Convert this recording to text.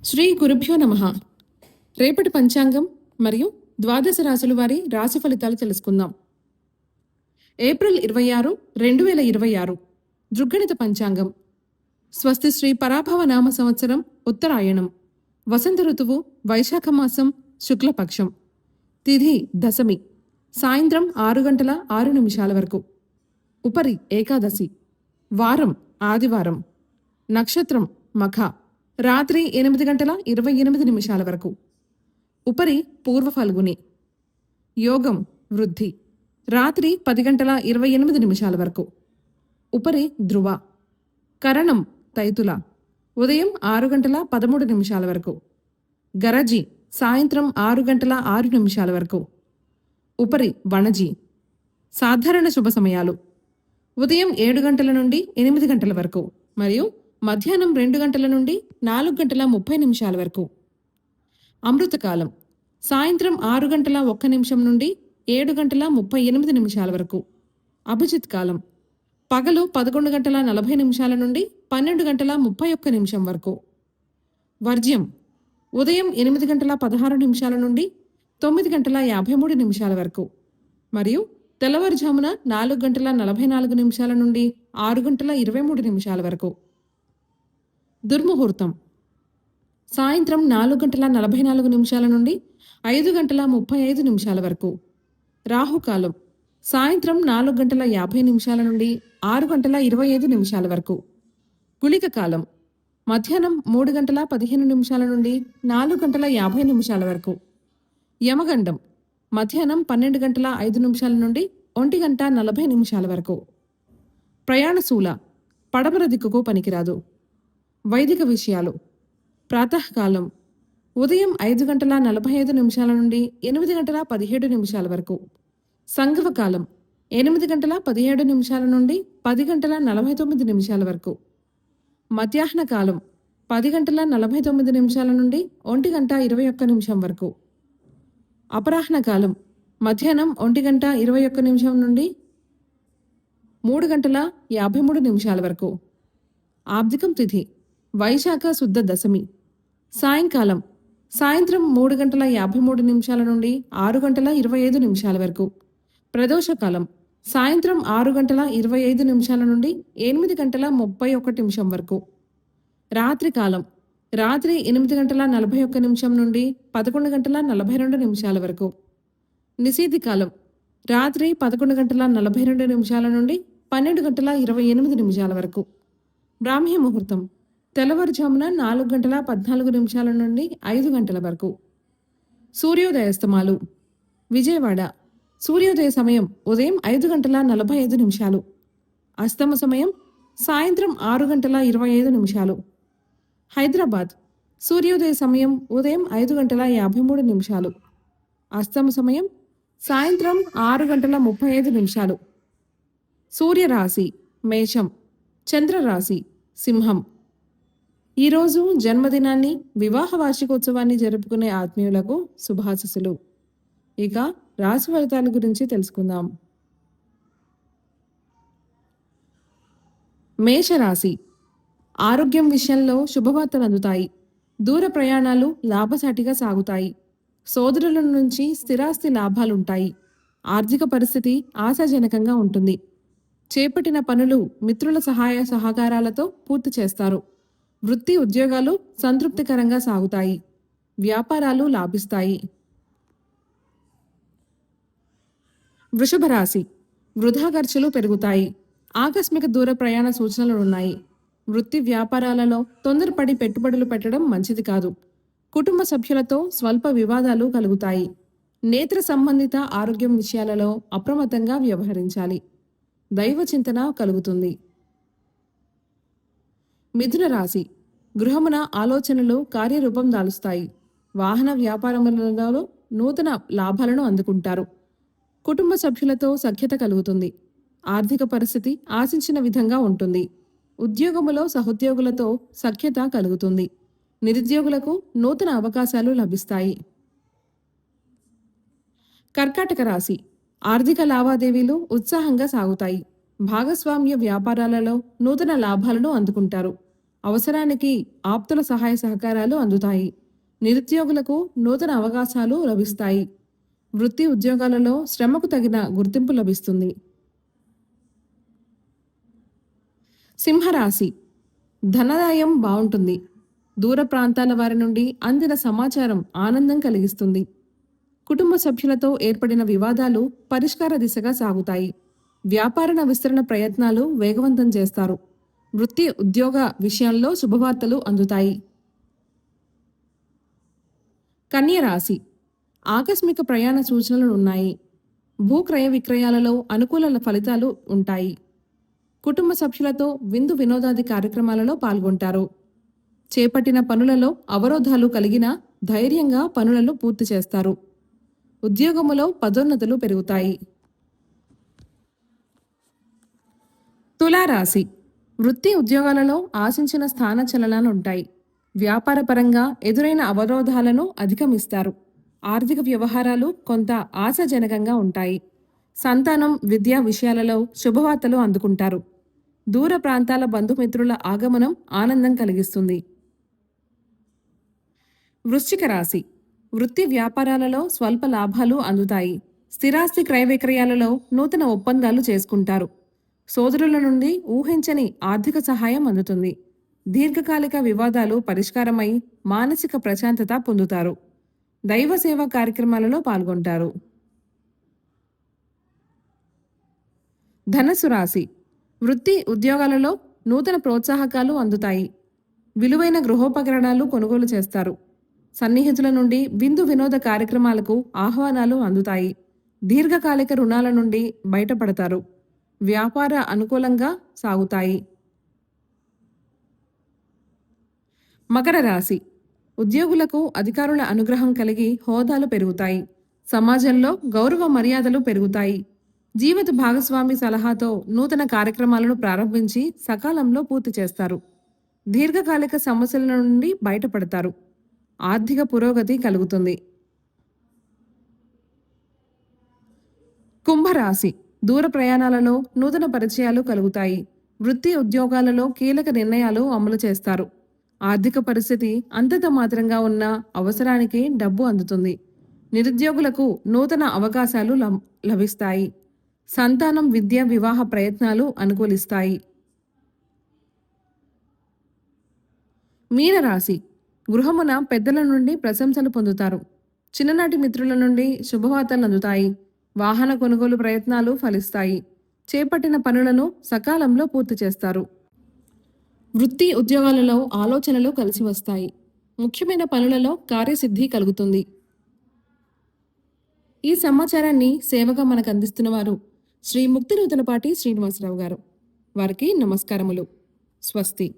శ్రీ గురుభ్యో నమః. రేపటి పంచాంగం మరియు ద్వాదశ రాశుల వారి రాశి ఫలితాలు తెలుసుకుందాం. ఏప్రిల్ 26, 2026 దృగ్గణిత పంచాంగం. స్వస్తి శ్రీ పరాభవ నామ సంవత్సరం ఉత్తరాయణం. వసంత ఋతువు వైశాఖ మాసం శుక్లపక్షం. తిథి దశమి సాయంత్రం 6 గంటల 6 నిమిషాల వరకు. ఉపరి ఏకాదశి. వారం ఆదివారం. నక్షత్రం మఖ. రాత్రి 8 గంటల 28 నిమిషాల వరకు. ఉపరి పూర్వ ఫల్గుని. యోగం వృద్ధి. రాత్రి 10 గంటల 28 నిమిషాల వరకు. ఉపరి ధ్రువ. కరణం తైతుల. ఉదయం 6 గంటల 13 నిమిషాల వరకు. గరజి సాయంత్రం 6 గంటల 6 నిమిషాల వరకు. ఉపరి వణజి. సాధారణ శుభ సమయాలు ఉదయం 7 గంటల నుండి 8 గంటల వరకు మరియు మధ్యాహ్నం 2 గంటల నుండి 4 గంటల 30 నిమిషాల వరకు. అమృతకాలం సాయంత్రం 6 గంటల 1 నిమిషం నుండి 7 గంటల 38 నిమిషాల వరకు. అభిజిత్ కాలం పగలు 11 గంటల 40 నిమిషాల నుండి 12 గంటల 31 నిమిషం వరకు. వర్జ్యం ఉదయం 8 గంటల 16 నిమిషాల నుండి 9 గంటల 53 నిమిషాల వరకు మరియు తెల్లవారుజామున 4 గంటల 44 నిమిషాల నుండి 6 గంటల 23 నిమిషాల వరకు. దుర్ముహూర్తం సాయంత్రం 4 గంటల 44 నిమిషాల నుండి 5 గంటల 35 నిమిషాల వరకు. రాహుకాలం సాయంత్రం 4 గంటల 50 నిమిషాల నుండి 6 గంటల 25 నిమిషాల వరకు. గుళిక కాలం మధ్యాహ్నం 3 గంటల 15 నిమిషాల నుండి 4 గంటల 50 నిమిషాల వరకు. యమగండం మధ్యాహ్నం 12 గంటల 5 నిమిషాల నుండి 1 గంట 40 నిమిషాల వరకు. ప్రయాణశూల పడమర దిక్కుకు పనికిరాదు. వైదిక విషయాలు ప్రాతకాలం ఉదయం 5 గంటల 45 నిమిషాల నుండి 8 గంటల 17 నిమిషాల వరకు. సంగమకాలం 8 గంటల 17 నిమిషాల నుండి 10 గంటల 49 నిమిషాల వరకు. మధ్యాహ్న కాలం 10 గంటల 49 నిమిషాల నుండి 1 గంట 21 నిమిషం వరకు. అపరాహ్న కాలం మధ్యాహ్నం 1 గంట 21 నిమిషం నుండి 3 గంటల 53 నిమిషాల వరకు. ఆబ్దికం తిథి వైశాఖ శుద్ధ దశమి. సాయంకాలం సాయంత్రం 3 గంటల 53 నిమిషాల నుండి 6 గంటల 25 నిమిషాల వరకు. ప్రదోషకాలం సాయంత్రం 6 గంటల 25 నిమిషాల నుండి 8 గంటల 31 నిమిషం వరకు. రాత్రికాలం రాత్రి 8 గంటల 41 నిమిషం నుండి 11 గంటల 42 నిమిషాల వరకు. నిశీతి కాలం రాత్రి 11 గంటల 42 నిమిషాల నుండి 12 గంటల 28 నిమిషాల వరకు. బ్రాహ్మీ ముహూర్తం తెల్లవారుజామున 4 గంటల 14 నిమిషాల నుండి 5 గంటల వరకు. సూర్యోదయాస్తమాలు విజయవాడ సూర్యోదయ సమయం ఉదయం 5 గంటల 45 నిమిషాలు. అస్తమ సమయం సాయంత్రం 6 గంటల 25 నిమిషాలు. హైదరాబాద్ సూర్యోదయ సమయం ఉదయం 5 గంటల 53 నిమిషాలు. అస్తమ సమయం సాయంత్రం 6 గంటల 35 నిమిషాలు. సూర్యరాశి మేషం, చంద్రరాశి సింహం. ఈరోజు జన్మదినాన్ని వివాహ వార్షికోత్సవాన్ని జరుపుకునే ఆత్మీయులకు శుభాశీస్సులు. ఇక రాశి ఫలితాల గురించి తెలుసుకుందాం. మేషరాశి ఆరోగ్యం విషయంలో శుభవార్తలు అందుతాయి. దూర ప్రయాణాలు లాభసాటిగా సాగుతాయి. సోదరుల నుంచి స్థిరాస్తి లాభాలుంటాయి. ఆర్థిక పరిస్థితి ఆశాజనకంగా ఉంటుంది. చేపట్టిన పనులు మిత్రుల సహాయ సహకారాలతో పూర్తి చేస్తారు. వృత్తి ఉద్యోగాలు సంతృప్తికరంగా సాగుతాయి. వ్యాపారాలు లాభిస్తాయి. వృషభ రాశి వృధా ఖర్చులు పెరుగుతాయి. ఆకస్మిక దూర ప్రయాణ సూచనలు ఉన్నాయి. వృత్తి వ్యాపారాలలో తొందరపడి పెట్టుబడులు పెట్టడం మంచిది కాదు. కుటుంబ సభ్యులతో స్వల్ప వివాదాలు కలుగుతాయి. నేత్ర సంబంధిత ఆరోగ్యం విషయాలలో అప్రమత్తంగా వ్యవహరించాలి. దైవ చింతన కలుగుతుంది. మిథున రాశి గృహమున ఆలోచనలు కార్యరూపం దాలుస్తాయి. వాహన వ్యాపారములలో నూతన లాభాలను అందుకుంటారు. కుటుంబ సభ్యులతో సఖ్యత కలుగుతుంది. ఆర్థిక పరిస్థితి ఆశించిన విధంగా ఉంటుంది. ఉద్యోగములో సహోద్యోగులతో సఖ్యత కలుగుతుంది. నిరుద్యోగులకు నూతన అవకాశాలు లభిస్తాయి. కర్కాటక రాశి ఆర్థిక లావాదేవీలు ఉత్సాహంగా సాగుతాయి. భాగస్వామ్య వ్యాపారాలలో నూతన లాభాలను అందుకుంటారు. అవసరానికి ఆప్తుల సహాయ సహకారాలు అందుతాయి. నిరుద్యోగులకు నూతన అవకాశాలు లభిస్తాయి. వృత్తి ఉద్యోగాలలో శ్రమకు తగిన గుర్తింపు లభిస్తుంది. సింహరాశి ధనదాయం బావుంటుంది. దూర ప్రాంతాల వారి నుండి అందిన సమాచారం ఆనందం కలిగిస్తుంది. కుటుంబ సభ్యులతో ఏర్పడిన వివాదాలు పరిష్కార దిశగా సాగుతాయి. వ్యాపార విస్తరణ ప్రయత్నాలు వేగవంతం చేస్తారు. వృత్తి ఉద్యోగ విషయంలో శుభవార్తలు అందుతాయి. కన్య రాశి ఆకస్మిక ప్రయాణ సూచనలు ఉన్నాయి. భూక్రయ విక్రయాలలో అనుకూల ఫలితాలు ఉంటాయి. కుటుంబ సభ్యులతో విందు వినోదాది కార్యక్రమాలలో పాల్గొంటారు. చేపట్టిన పనులలో అవరోధాలు కలిగినా ధైర్యంగా పనులను పూర్తి చేస్తారు. ఉద్యోగములో పదోన్నతులు పెరుగుతాయి. తులారాశి వృత్తి ఉద్యోగాలలో ఆశించిన స్థాన చలనాలు ఉంటాయి. వ్యాపారపరంగా ఎదురైన అవరోధాలను అధిగమిస్తారు. ఆర్థిక వ్యవహారాలు కొంత ఆశాజనకంగా ఉంటాయి. సంతానం విద్యా విషయాలలో శుభవార్తలు అందుకుంటారు. దూర ప్రాంతాల బంధుమిత్రుల ఆగమనం ఆనందం కలిగిస్తుంది. వృశ్చిక రాశి వృత్తి వ్యాపారాలలో స్వల్ప లాభాలు అందుతాయి. స్థిరాస్తి క్రయ విక్రయాలలో నూతన ఒప్పందాలు చేసుకుంటారు. సోదరుల నుండి ఊహించని ఆర్థిక సహాయం అందుతుంది. దీర్ఘకాలిక వివాదాలు పరిష్కారమై మానసిక ప్రశాంతత పొందుతారు. దైవ సేవా కార్యక్రమాలలో పాల్గొంటారు. ధనస్సు రాశి వృత్తి ఉద్యోగాలలో నూతన ప్రోత్సాహకాలు అందుతాయి. విలువైన గృహోపకరణాలు కొనుగోలు చేస్తారు. సన్నిహితుల నుండి విందు వినోద కార్యక్రమాలకు ఆహ్వానాలు అందుతాయి. దీర్ఘకాలిక రుణాల నుండి బయటపడతారు. వ్యాపార అనుకూలంగా సాగుతాయి. మకర రాశి ఉద్యోగులకు అధికారుల అనుగ్రహం కలిగి హోదాలు పెరుగుతాయి. సమాజంలో గౌరవ మర్యాదలు పెరుగుతాయి. జీవిత భాగస్వామి సలహాతో నూతన కార్యక్రమాలను ప్రారంభించి సకాలంలో పూర్తి చేస్తారు. దీర్ఘకాలిక సమస్యల నుండి బయటపడతారు. ఆర్థిక పురోగతి కలుగుతుంది. కుంభరాశి దూర ప్రయాణాలలో నూతన పరిచయాలు కలుగుతాయి. వృత్తి ఉద్యోగాలలో కీలక నిర్ణయాలు అమలు చేస్తారు. ఆర్థిక పరిస్థితి అంతంత మాత్రంగా ఉన్న అవసరానికి డబ్బు అందుతుంది. నిరుద్యోగులకు నూతన అవకాశాలు లభిస్తాయి. సంతానం విద్య వివాహ ప్రయత్నాలు అనుకూలిస్తాయి. మీనరాశి గృహమున పెద్దల నుండి ప్రశంసలు పొందుతారు. చిన్ననాటి మిత్రుల నుండి శుభవార్తలు అందుతాయి. వాహన కొనుగోలు ప్రయత్నాలు ఫలిస్తాయి. చేపట్టిన పనులను సకాలంలో పూర్తి చేస్తారు. వృత్తి ఉద్యోగాలలో ఆలోచనలు కలిసి వస్తాయి. ముఖ్యమైన పనులలో కార్యసిద్ధి కలుగుతుంది. ఈ సమాచారాన్ని సేవగా మనకు అందిస్తున్న వారు శ్రీ ముక్తినూతనపాటి శ్రీనివాసరావు గారు. వారికి నమస్కారములు. స్వస్తి.